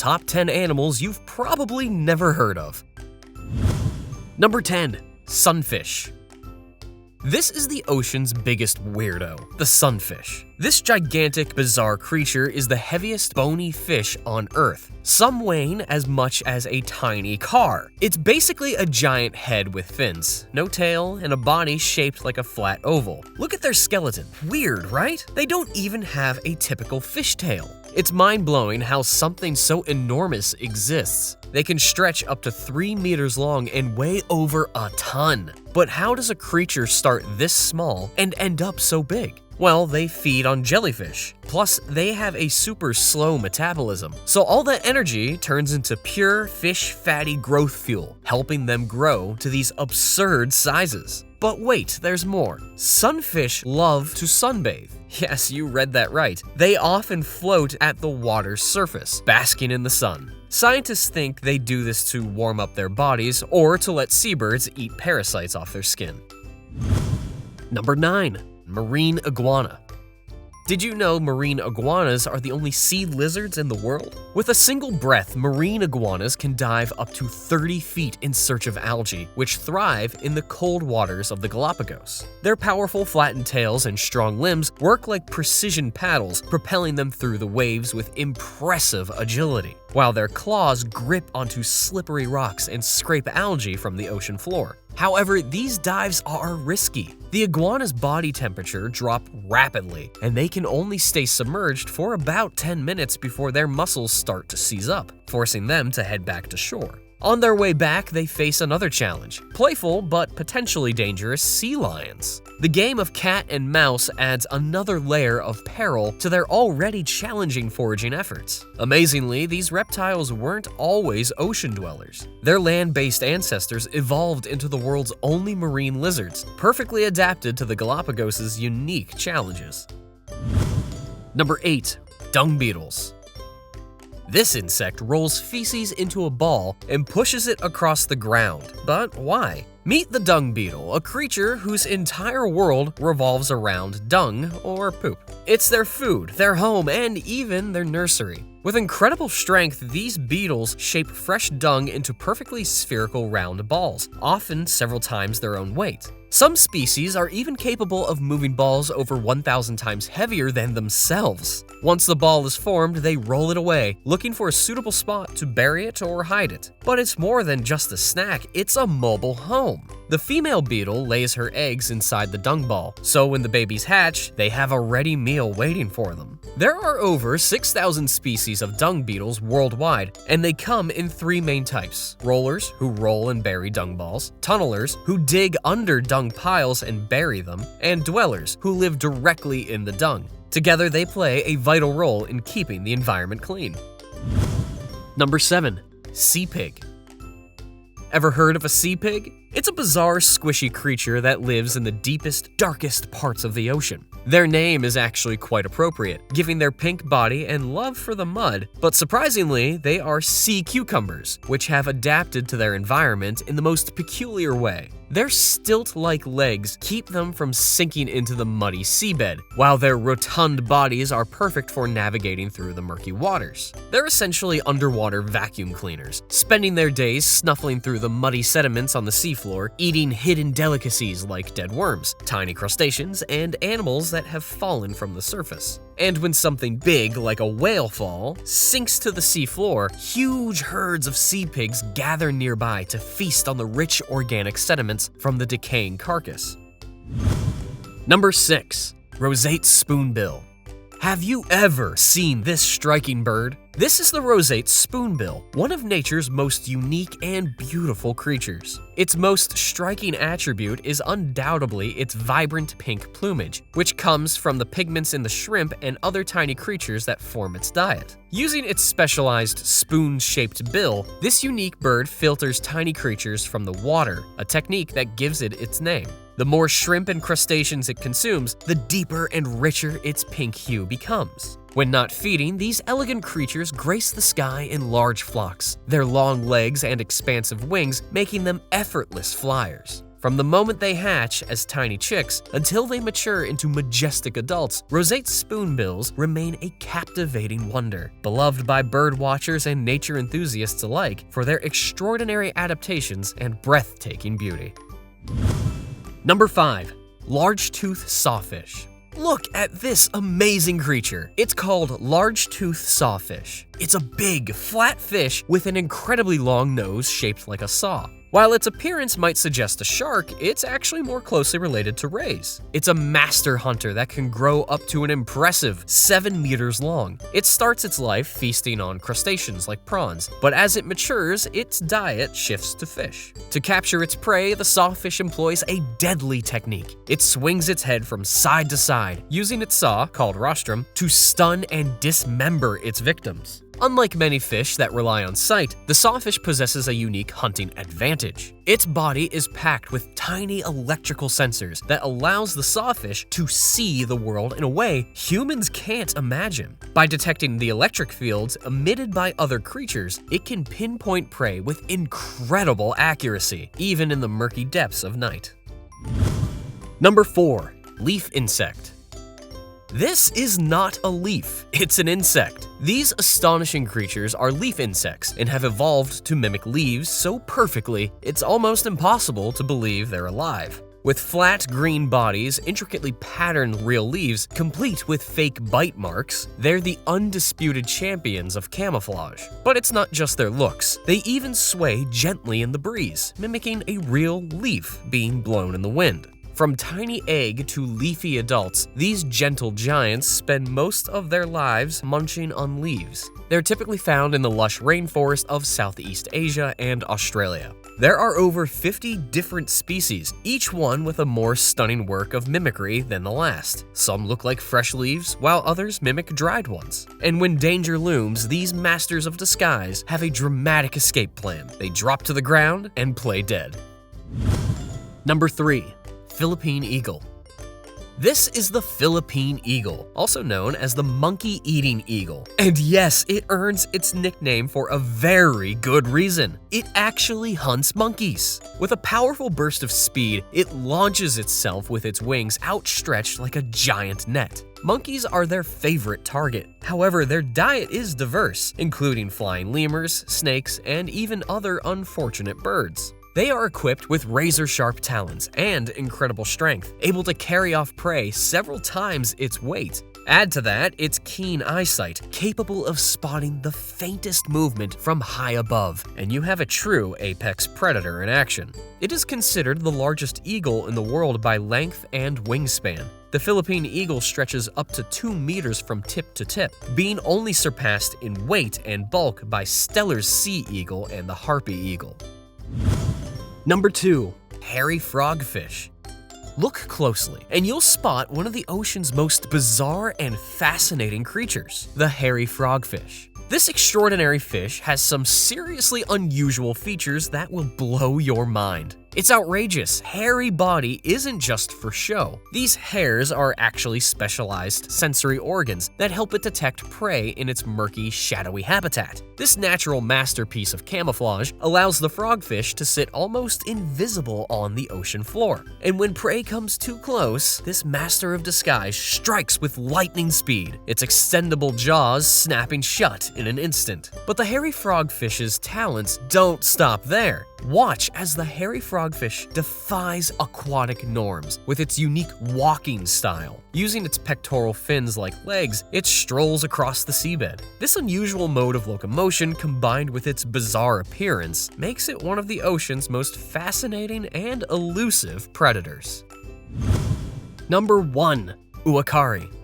top 10 animals you've probably never heard of. Number 10. Sunfish. This is the ocean's biggest weirdo, the sunfish. This gigantic, bizarre creature is the heaviest bony fish on Earth, some weighing as much as a tiny car. It's basically a giant head with fins, no tail, and a body shaped like a flat oval. Look at their skeleton. Weird, right? They don't even have a typical fish tail. It's mind-blowing how something so enormous exists. They can stretch up to 3 meters long and weigh over a ton. But how does a creature start this small and end up so big? Well, they feed on jellyfish. Plus, they have a super slow metabolism. So all that energy turns into pure fish fatty growth fuel, helping them grow to these absurd sizes. But wait, there's more. Sunfish love to sunbathe. Yes, you read that right. They often float at the water's surface, basking in the sun. Scientists think they do this to warm up their bodies or to let seabirds eat parasites off their skin. Number 9. Marine Iguana. Did you know marine iguanas are the only sea lizards in the world? With a single breath, marine iguanas can dive up to 30 feet in search of algae, which thrive in the cold waters of the Galapagos. Their powerful flattened tails and strong limbs work like precision paddles, propelling them through the waves with impressive agility, while their claws grip onto slippery rocks and scrape algae from the ocean floor. However, these dives are risky. The iguana's body temperature drops rapidly, and they can only stay submerged for about 10 minutes before their muscles start to seize up, forcing them to head back to shore. On their way back, they face another challenge: playful but potentially dangerous sea lions. The game of cat and mouse adds another layer of peril to their already challenging foraging efforts. Amazingly, these reptiles weren't always ocean dwellers. Their land-based ancestors evolved into the world's only marine lizards, perfectly adapted to the Galapagos' unique challenges. Number 8. Dung Beetles. This insect rolls feces into a ball and pushes it across the ground. But why? Meet the dung beetle, a creature whose entire world revolves around dung or poop. It's their food, their home, and even their nursery. With incredible strength, these beetles shape fresh dung into perfectly spherical round balls, often several times their own weight. Some species are even capable of moving balls over 1,000 times heavier than themselves. Once the ball is formed, they roll it away, looking for a suitable spot to bury it or hide it. But it's more than just a snack, it's a mobile home. The female beetle lays her eggs inside the dung ball, so when the babies hatch, they have a ready meal waiting for them. There are over 6,000 species of dung beetles worldwide, and they come in 3 main types: rollers, who roll and bury dung balls; tunnelers, who dig under dung piles and bury them; and dwellers, who live directly in the dung. Together, they play a vital role in keeping the environment clean. Number 7. Sea pig. Ever heard of a sea pig? It's a bizarre, squishy creature that lives in the deepest, darkest parts of the ocean. Their name is actually quite appropriate, giving their pink body and love for the mud, but surprisingly, they are sea cucumbers, which have adapted to their environment in the most peculiar way. Their stilt-like legs keep them from sinking into the muddy seabed, while their rotund bodies are perfect for navigating through the murky waters. They're essentially underwater vacuum cleaners, spending their days snuffling through the muddy sediments on the seafloor, eating hidden delicacies like dead worms, tiny crustaceans, and animals that have fallen from the surface. And when something big, like a whale fall, sinks to the seafloor, huge herds of sea pigs gather nearby to feast on the rich organic sediments from the decaying carcass. Number 6. Roseate Spoonbill. Have you ever seen this striking bird? This is the roseate spoonbill, one of nature's most unique and beautiful creatures. Its most striking attribute is undoubtedly its vibrant pink plumage, which comes from the pigments in the shrimp and other tiny creatures that form its diet. Using its specialized spoon-shaped bill, this unique bird filters tiny creatures from the water, a technique that gives it its name. The more shrimp and crustaceans it consumes, the deeper and richer its pink hue becomes. When not feeding, these elegant creatures grace the sky in large flocks, their long legs and expansive wings making them effortless flyers. From the moment they hatch as tiny chicks until they mature into majestic adults, Roseate Spoonbills remain a captivating wonder, beloved by bird watchers and nature enthusiasts alike for their extraordinary adaptations and breathtaking beauty. Number 5. Largetooth Sawfish. Look at this amazing creature. It's called Largetooth Sawfish. It's a big, flat fish with an incredibly long nose shaped like a saw. While its appearance might suggest a shark, it's actually more closely related to rays. It's a master hunter that can grow up to an impressive 7 meters long. It starts its life feasting on crustaceans like prawns, but as it matures, its diet shifts to fish. To capture its prey, the sawfish employs a deadly technique. It swings its head from side to side, using its saw, called rostrum, to stun and dismember its victims. Unlike many fish that rely on sight, the sawfish possesses a unique hunting advantage. Its body is packed with tiny electrical sensors that allows the sawfish to see the world in a way humans can't imagine. By detecting the electric fields emitted by other creatures, it can pinpoint prey with incredible accuracy, even in the murky depths of night. Number 4. Leaf insect. This is not a leaf, it's an insect. These astonishing creatures are leaf insects and have evolved to mimic leaves so perfectly, it's almost impossible to believe they're alive. With flat green bodies, intricately patterned real leaves, complete with fake bite marks, they're the undisputed champions of camouflage. But it's not just their looks, they even sway gently in the breeze, mimicking a real leaf being blown in the wind. From tiny egg to leafy adults, these gentle giants spend most of their lives munching on leaves. They're typically found in the lush rainforest of Southeast Asia and Australia. There are over 50 different species, each one with a more stunning work of mimicry than the last. Some look like fresh leaves, while others mimic dried ones. And when danger looms, these masters of disguise have a dramatic escape plan. They drop to the ground and play dead. Number 3. Philippine Eagle. This is the Philippine Eagle, also known as the monkey-eating eagle. And yes, it earns its nickname for a very good reason. It actually hunts monkeys. With a powerful burst of speed, it launches itself with its wings outstretched like a giant net. Monkeys are their favorite target. However, their diet is diverse, including flying lemurs, snakes, and even other unfortunate birds. They are equipped with razor-sharp talons and incredible strength, able to carry off prey several times its weight. Add to that its keen eyesight, capable of spotting the faintest movement from high above, and you have a true apex predator in action. It is considered the largest eagle in the world by length and wingspan. The Philippine Eagle stretches up to 2 meters from tip to tip, being only surpassed in weight and bulk by Steller's sea eagle and the harpy eagle. Number 2. Hairy Frogfish. Look closely, and you'll spot one of the ocean's most bizarre and fascinating creatures, the hairy frogfish. This extraordinary fish has some seriously unusual features that will blow your mind. Its outrageous, hairy body isn't just for show. These hairs are actually specialized sensory organs that help it detect prey in its murky, shadowy habitat. This natural masterpiece of camouflage allows the frogfish to sit almost invisible on the ocean floor. And when prey comes too close, this master of disguise strikes with lightning speed, its extendable jaws snapping shut in an instant. But the hairy frogfish's talents don't stop there. Watch as the hairy frogfish defies aquatic norms with its unique walking style. Using its pectoral fins like legs, it strolls across the seabed. This unusual mode of locomotion, combined with its bizarre appearance, makes it one of the ocean's most fascinating and elusive predators. Number 1. Uakari.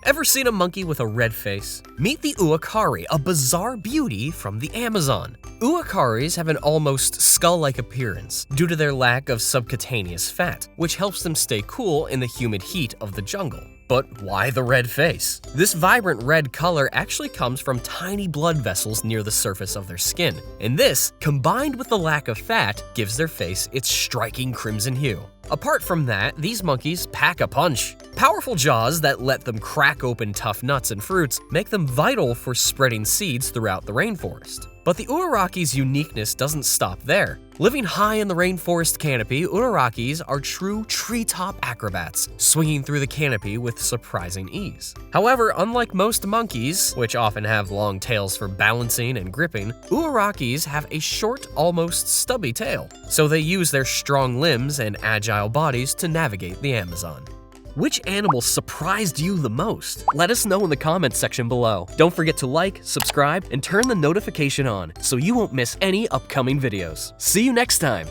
Ever seen a monkey with a red face? Meet the Uakari, a bizarre beauty from the Amazon. Uakaris have an almost skull-like appearance due to their lack of subcutaneous fat, which helps them stay cool in the humid heat of the jungle. But why the red face? This vibrant red color actually comes from tiny blood vessels near the surface of their skin, and this, combined with the lack of fat, gives their face its striking crimson hue. Apart from that, these monkeys pack a punch. Powerful jaws that let them crack open tough nuts and fruits make them vital for spreading seeds throughout the rainforest. But the Uaraki's uniqueness doesn't stop there. Living high in the rainforest canopy, Uarakis are true treetop acrobats, swinging through the canopy with surprising ease. However, unlike most monkeys, which often have long tails for balancing and gripping, Uarakis have a short, almost stubby tail, so they use their strong limbs and agile bodies to navigate the Amazon. Which animal surprised you the most? Let us know in the comments section below. Don't forget to like, subscribe, and turn the notification on so you won't miss any upcoming videos. See you next time!